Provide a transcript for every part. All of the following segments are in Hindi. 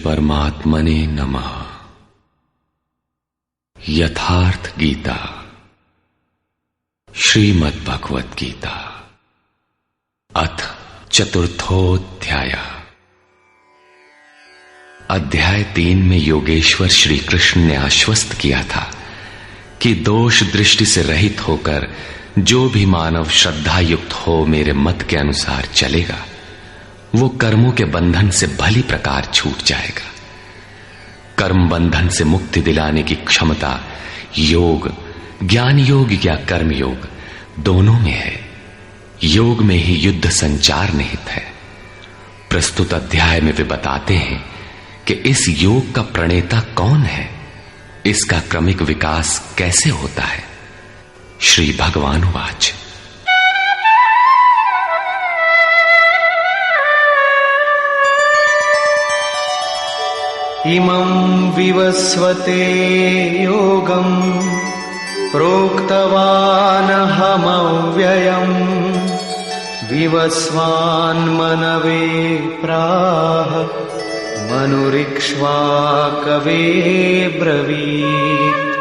परमात्मने नमः। यथार्थ गीता, श्रीमद् भगवत गीता, अथ चतुर्थोऽध्याय। अध्याय 3 में योगेश्वर श्री कृष्ण ने आश्वस्त किया था कि दोष दृष्टि से रहित होकर जो भी मानव श्रद्धा युक्त हो मेरे मत के अनुसार चलेगा, वो कर्मों के बंधन से भली प्रकार छूट जाएगा। कर्म बंधन से मुक्ति दिलाने की क्षमता योग, ज्ञान योग या कर्म योग दोनों में है। योग में ही युद्ध संचार निहित है। प्रस्तुत अध्याय में वे बताते हैं कि इस योग का प्रणेता कौन है, इसका क्रमिक विकास कैसे होता है। श्री भगवान वाच। इमं विवस्वते योगं प्रोक्तवानहमव्ययम् विवस्वान्मनवे प्राह मनुरिक्ष्वाकवे ब्रवीत्।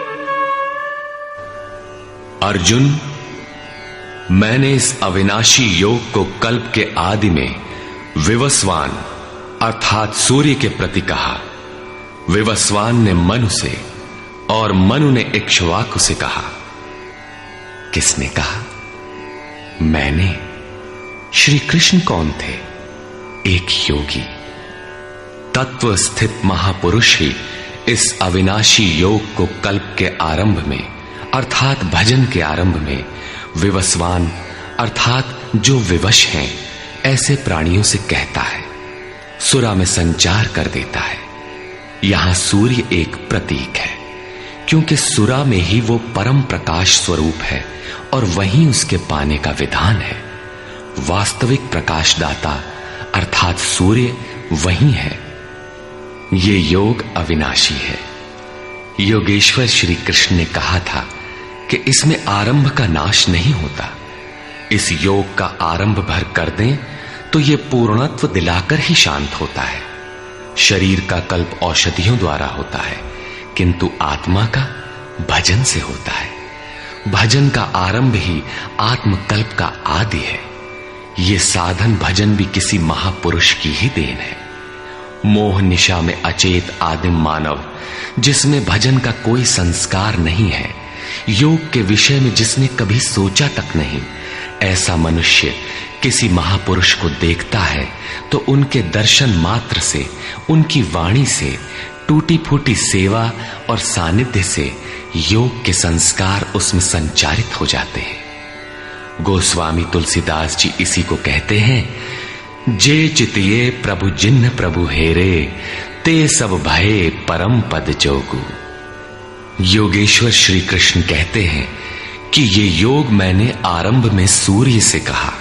अर्जुन, मैंने इस अविनाशी योग को कल्प के आदि में विवस्वान अर्थात सूर्य के प्रति कहा। विवस्वान ने मनु से और मनु ने इक्ष्वाकु से कहा। किसने कहा? मैंने। श्री कृष्ण कौन थे? एक योगी, तत्व स्थित महापुरुष ही इस अविनाशी योग को कल्प के आरंभ में अर्थात भजन के आरंभ में विवस्वान अर्थात जो विवश हैं ऐसे प्राणियों से कहता है, सुरा में संचार कर देता है। यहां सूर्य एक प्रतीक है, क्योंकि सुरा में ही वो परम प्रकाश स्वरूप है और वहीं उसके पाने का विधान है। वास्तविक प्रकाशदाता अर्थात सूर्य वहीं है। ये योग अविनाशी है। योगेश्वर श्री कृष्ण ने कहा था कि इसमें आरंभ का नाश नहीं होता। इस योग का आरंभ भर कर दें तो ये पूर्णत्व दिलाकर ही शांत होता है। शरीर का कल्प औषधियों द्वारा होता है, किंतु आत्मा का भजन से होता है। भजन का आरंभ ही आत्मकल्प का आदि है। ये साधन भजन भी किसी महापुरुष की ही देन है। मोह निशा में अचेत आदिम मानव, जिसमें भजन का कोई संस्कार नहीं है, योग के विषय में जिसने कभी सोचा तक नहीं, ऐसा मनुष्य किसी महापुरुष को देखता है तो उनके दर्शन मात्र से, उनकी वाणी से, टूटी फूटी सेवा और सानिध्य से योग के संस्कार उसमें संचारित हो जाते हैं। गोस्वामी तुलसीदास जी इसी को कहते हैं, जे चितिये प्रभु जिन्न प्रभु हेरे, ते सब भये परम पद जोगु। योगेश्वर श्री कृष्ण कहते हैं कि ये योग मैंने आरंभ में सूर्य से कहा।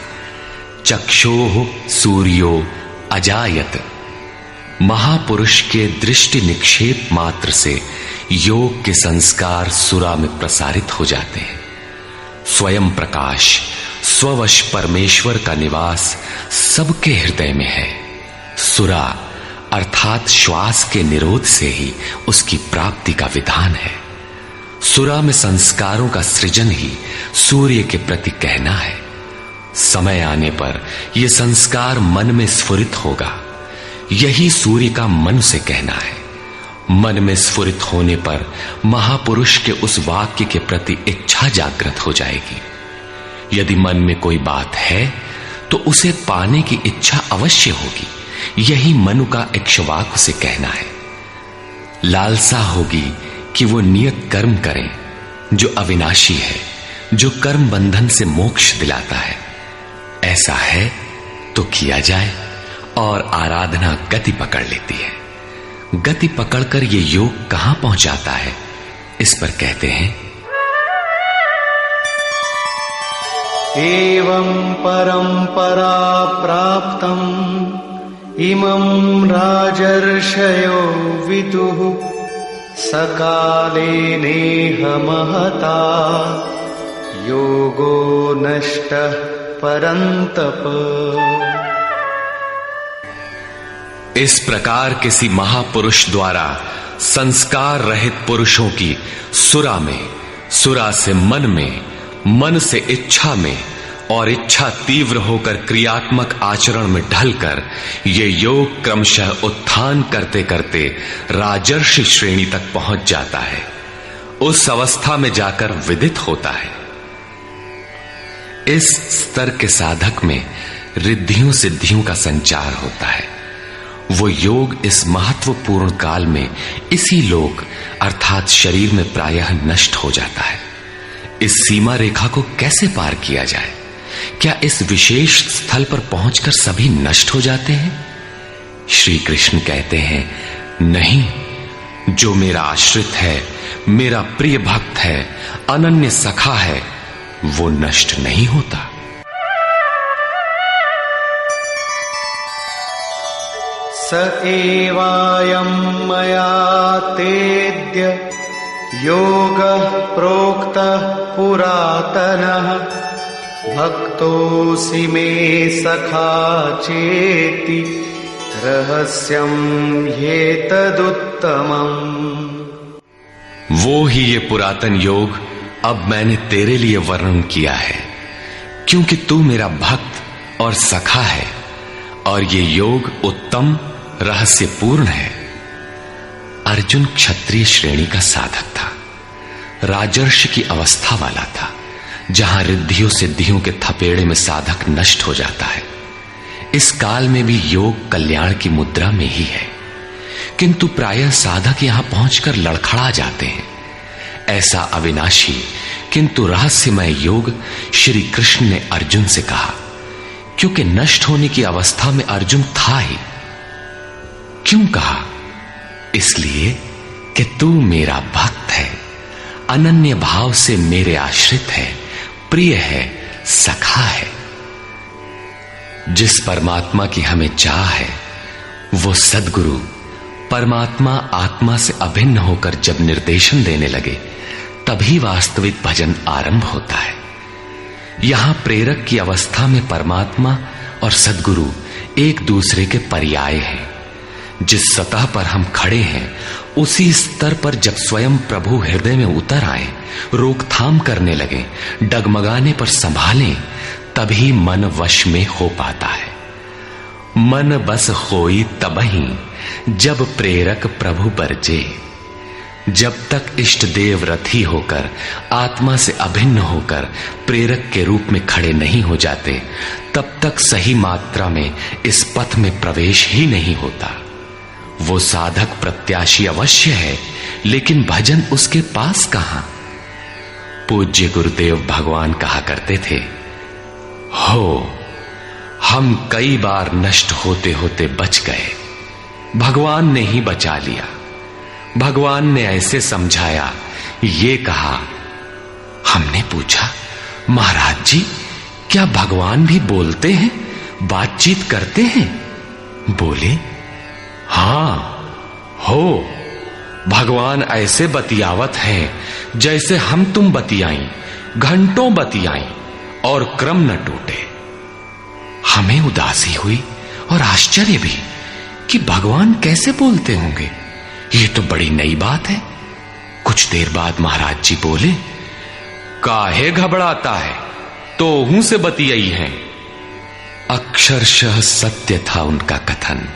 चक्षोः सूर्यो अजायत। महापुरुष के दृष्टि निक्षेप मात्र से योग के संस्कार सुरा में प्रसारित हो जाते हैं। स्वयं प्रकाश स्ववश परमेश्वर का निवास सबके हृदय में है। सुरा अर्थात श्वास के निरोध से ही उसकी प्राप्ति का विधान है। सुरा में संस्कारों का सृजन ही सूर्य के प्रति कहना है। समय आने पर यह संस्कार मन में स्फुरित होगा। यही सूर्य का मन से कहना है। मन में स्फुरित होने पर महापुरुष के उस वाक्य के प्रति इच्छा जागृत हो जाएगी। यदि मन में कोई बात है तो उसे पाने की इच्छा अवश्य होगी। यही मनु का इक्ष्वाकु से कहना है। लालसा होगी कि वो नियत कर्म करें जो अविनाशी है, जो कर्म बंधन से मोक्ष दिलाता है। ऐसा है तो किया जाए और आराधना गति पकड़ लेती है। गति पकड़कर ये योग कहां पहुंचाता है, इस पर कहते हैं, एवं परंपरा प्राप्तम् इमं राजर्षयो विदुः सकाले नेह महता योगो नष्टः परन्तप। इस प्रकार किसी महापुरुष द्वारा संस्कार रहित पुरुषों की सुरा में, सुरा से मन में, मन से इच्छा में और इच्छा तीव्र होकर क्रियात्मक आचरण में ढलकर ये योग क्रमशः उत्थान करते करते राजर्षि श्रेणी तक पहुंच जाता है। उस अवस्था में जाकर विदित होता है। इस स्तर के साधक में रिद्धियों सिद्धियों का संचार होता है। वो योग इस महत्वपूर्ण काल में इसी लोक अर्थात शरीर में प्रायः नष्ट हो जाता है। इस सीमा रेखा को कैसे पार किया जाए? क्या इस विशेष स्थल पर पहुंचकर सभी नष्ट हो जाते हैं? श्री कृष्ण कहते हैं, नहीं, जो मेरा आश्रित है, मेरा प्रिय भक्त है, अनन्य सखा है, वो नष्ट नहीं होता। स एवायं मया तेद्य योगः प्रोक्तः पुरातनः भक्तोऽसि मे सखा चेति रहस्यं ह्येतदुत्तमम्। वो ही ये पुरातन योग अब मैंने तेरे लिए वर्णन किया है, क्योंकि तू मेरा भक्त और सखा है, और ये योग उत्तम रहस्यपूर्ण है। अर्जुन क्षत्रिय श्रेणी का साधक था, राजर्षि की अवस्था वाला था, जहां रिद्धियों सिद्धियों के थपेड़े में साधक नष्ट हो जाता है। इस काल में भी योग कल्याण की मुद्रा में ही है, किंतु प्रायः साधक यहां पहुंचकर लड़खड़ा जाते हैं। ऐसा अविनाशी किंतु रहस्यमय योग श्री कृष्ण ने अर्जुन से कहा, क्योंकि नष्ट होने की अवस्था में अर्जुन था ही। क्यों कहा? इसलिए कि तू मेरा भक्त है, अनन्य भाव से मेरे आश्रित है, प्रिय है, सखा है। जिस परमात्मा की हमें चाह है, वो सद्गुरु परमात्मा आत्मा से अभिन्न होकर जब निर्देशन देने लगे, तभी वास्तविक भजन आरंभ होता है। यहां प्रेरक की अवस्था में परमात्मा और सद्गुरु एक दूसरे के पर्याय हैं। जिस सतह पर हम खड़े हैं, उसी स्तर पर जब स्वयं प्रभु हृदय में उतर आए, रोकथाम करने लगे, डगमगाने पर संभालें, तभी मन वश में हो पाता है। मन बस होई तबही जब प्रेरक प्रभु बरजे। जब तक इष्ट देव रथी होकर आत्मा से अभिन्न होकर प्रेरक के रूप में खड़े नहीं हो जाते, तब तक सही मात्रा में इस पथ में प्रवेश ही नहीं होता। वो साधक प्रत्याशी अवश्य है, लेकिन भजन उसके पास कहां? पूज्य गुरुदेव भगवान कहा करते थे, हो हम कई बार नष्ट होते होते बच गए, भगवान ने ही बचा लिया। भगवान ने ऐसे समझाया, ये कहा। हमने पूछा, महाराज जी, क्या भगवान भी बोलते हैं, बातचीत करते हैं? बोले, हां, हो, भगवान ऐसे बतियावत हैं जैसे हम तुम बतियाई, घंटों बतियाई और क्रम न टूटे। हमें उदासी हुई और आश्चर्य भी कि भगवान कैसे बोलते होंगे, ये तो बड़ी नई बात है। कुछ देर बाद महाराज जी बोले, काहे घबराता है, तो हूं से बतियाई हैं। अक्षरशः सत्य था उनका कथन,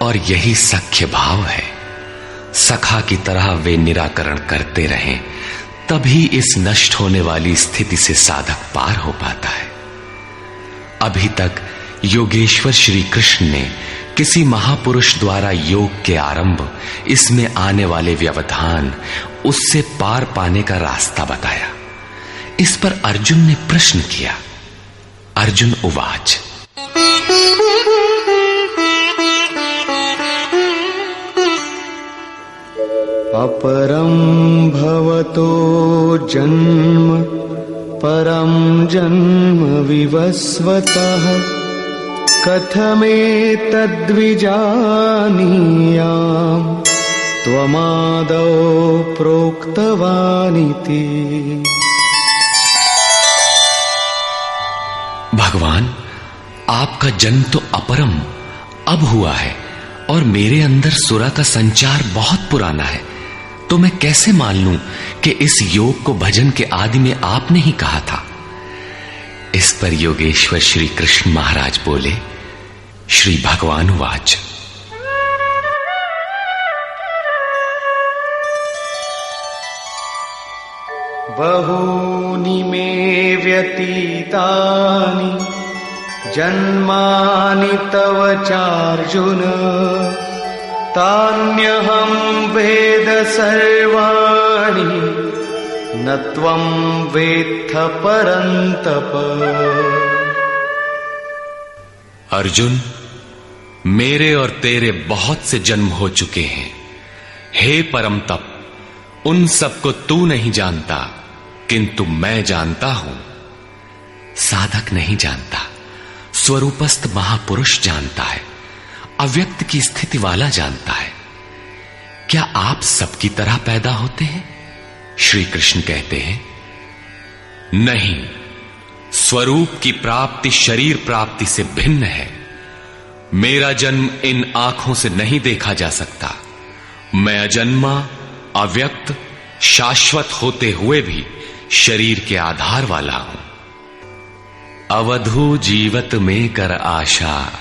और यही सख्य भाव है। सखा की तरह वे निराकरण करते रहें, तभी इस नष्ट होने वाली स्थिति से साधक पार हो पाता है। अभी तक योगेश्वर श्री कृष्ण ने किसी महापुरुष द्वारा योग के आरंभ, इसमें आने वाले व्यवधान, उससे पार पाने का रास्ता बताया। इस पर अर्जुन ने प्रश्न किया। अर्जुन उवाच, अपरं भवतो जन्म परं जन्म विवस्वतः कथमेतद्विजानीयाम् त्वमादौ प्रोक्तवानिति। भगवान, आपका जन्म तो अपरम अब हुआ है और मेरे अंदर सुरा का संचार बहुत पुराना है, तो मैं कैसे मान लूं कि इस योग को भजन के आदि में आपने ही कहा था। इस पर योगेश्वर श्री कृष्ण महाराज बोले, श्री भगवानुवाच, बहूनि मे व्यतीतानि जन्मानि तव चार्जुन, तान्यहं वेद सर्वाणि न त्वं वेत्थ परन्तप। अर्जुन, मेरे और तेरे बहुत से जन्म हो चुके हैं। हे परम तप, उन सबको तू नहीं जानता, किंतु मैं जानता हूं। साधक नहीं जानता, स्वरूपस्थ महापुरुष जानता है, अव्यक्त की स्थिति वाला जानता है। क्या आप सबकी तरह पैदा होते हैं? श्री कृष्ण कहते हैं, नहीं, स्वरूप की प्राप्ति शरीर प्राप्ति से भिन्न है। मेरा जन्म इन आंखों से नहीं देखा जा सकता। मैं अजन्मा, अव्यक्त, शाश्वत होते हुए भी शरीर के आधार वाला हूं। अवधू जीवत में कर आशा,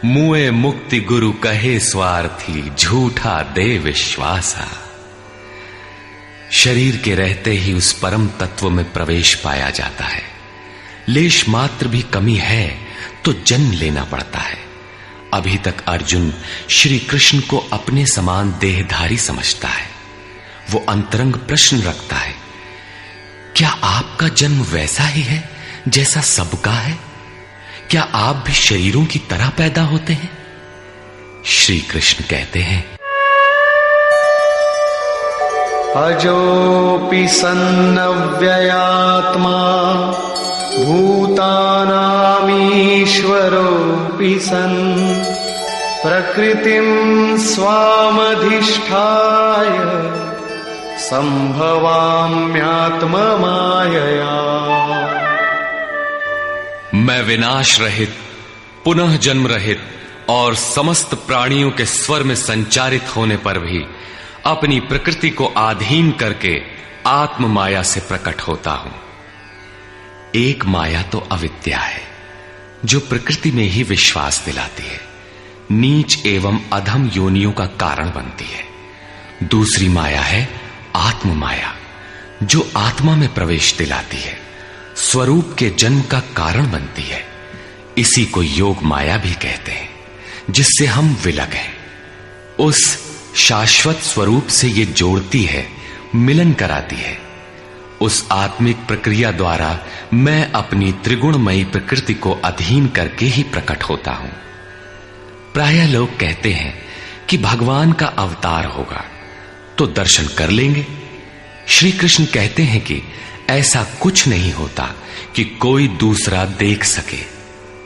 मुए मुक्ति गुरु कहे स्वार्थी, झूठा दे विश्वासा। शरीर के रहते ही उस परम तत्व में प्रवेश पाया जाता है। लेश मात्र भी कमी है तो जन्म लेना पड़ता है। अभी तक अर्जुन श्री कृष्ण को अपने समान देहधारी समझता है। वो अंतरंग प्रश्न रखता है, क्या आपका जन्म वैसा ही है जैसा सबका है? क्या आप भी शरीरों की तरह पैदा होते हैं? श्री कृष्ण कहते हैं, अजोपि सन्नव्ययात्मा भूतानामीश्वरोऽपि सन्, प्रकृतिं स्वामधिष्ठाय संभवाम्यात्ममायया। मैं विनाश रहित, पुनः जन्म रहित और समस्त प्राणियों के स्वर में संचारित होने पर भी अपनी प्रकृति को अधीन करके आत्म माया से प्रकट होता हूं। एक माया तो अविद्या है, जो प्रकृति में ही विश्वास दिलाती है, नीच एवं अधम योनियों का कारण बनती है। दूसरी माया है आत्म माया, जो आत्मा में प्रवेश दिलाती है, स्वरूप के जन्म का कारण बनती है। इसी को योग माया भी कहते हैं, जिससे हम विलग हैं। उस शाश्वत स्वरूप से ये जोड़ती है, मिलन कराती है। उस आत्मिक प्रक्रिया द्वारा मैं अपनी त्रिगुणमयी प्रकृति को अधीन करके ही प्रकट होता हूं। प्रायः लोग कहते हैं कि भगवान का अवतार होगा तो दर्शन कर लेंगे। श्री कृष्ण कहते हैं कि ऐसा कुछ नहीं होता कि कोई दूसरा देख सके।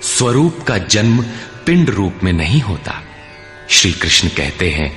स्वरूप का जन्म पिंड रूप में नहीं होता। श्री कृष्ण कहते हैं,